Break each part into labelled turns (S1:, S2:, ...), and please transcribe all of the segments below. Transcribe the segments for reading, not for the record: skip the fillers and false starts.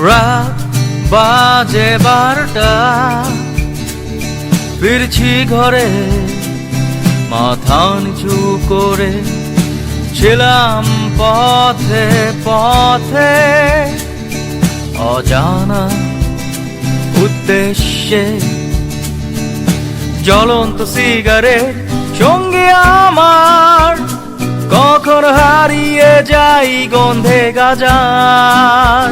S1: রাত বাজে 12টা, ফিরছি ঘরে মাথা নিচু করে। ছিলাম পথে পথে অজানা উদ্দেশ্যে, জ্বলন্ত সিগারেট সঙ্গী আমার। কখন হারিয়ে যাই গন্ধে গাজার।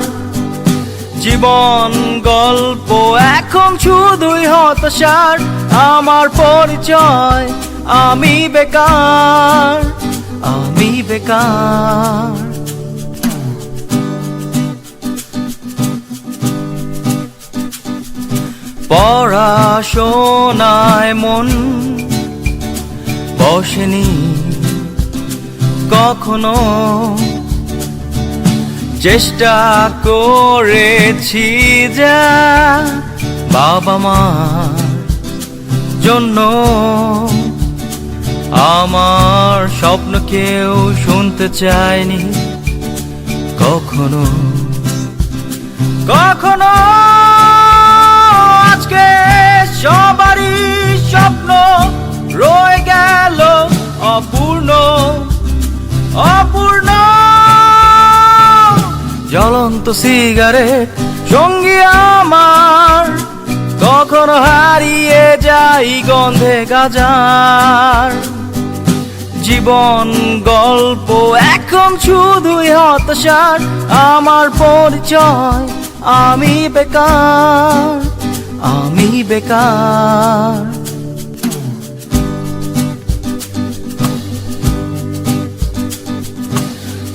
S1: জীবন গল্প এখন শুধুই হতাশার। আমার পরিচয় আমি বেকার, আমি বেকার। পড়াশোনায় মন বসেনি কখনো, চেষ্টা করেছি যা বাবা মার জন্য। আমার স্বপ্ন কেউ শুনতে চায়নি কখনো কখনো। আজকে সবারই স্বপ্ন রয়ে গেল অপূর্ণ অপূর্ণ। জ্বলন্ত সিগারেট সঙ্গী আমার। কখনো হারিয়ে যাই গন্ধে গাজার। জীবন গল্প এখন শুধুই হতাশার। আমার পরিচয় আমি বেকার, আমি বেকার।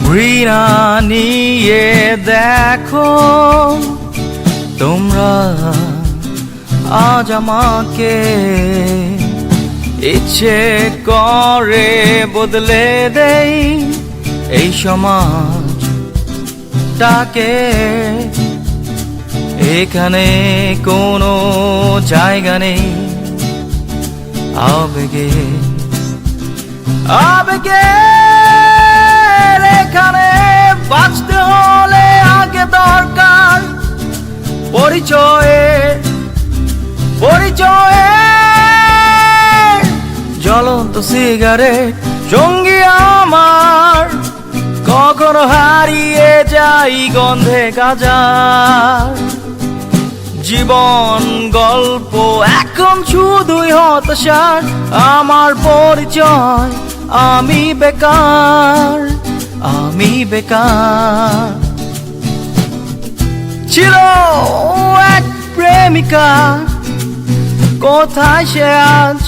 S1: ঘৃণা নিয়ে দেখো তোমরা আজ আমাকে। ইচ্ছে করে বদলে দেই এই সমাজটাকে। এখানে কোনো জায়গা নেই আবেগে আবেগে। এখানে বাঁচতে হলে আগে দরকার পরিচয়ে পরিচয়ে। জ্বলন্ত সিগারেট সঙ্গী আমার। কখনো হারিয়ে যাই গন্ধে গাজার। জীবন গল্প এখন শুধুই হতাশার। আমার পরিচয় আমি বেকার, আমি বেকার। ছিল এক প্রেমিকা, কোথায় সে আজ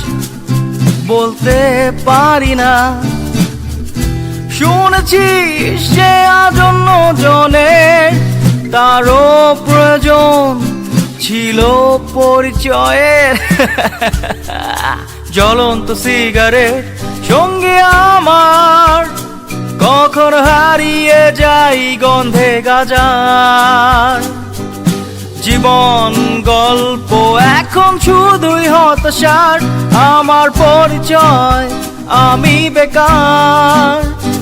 S1: বলতে পারি না। শুনেছি সে আজ অন্য জনের, তারও প্রয়োজন ছিল পরিচয়ের। জ্বলন্ত সিগারেট সঙ্গী আমার। কখন হারিয়ে যাই গন্ধে গাজার। জীবন গল্প এখন শুধুই হতাশার। আমার পরিচয় আমি বেকার,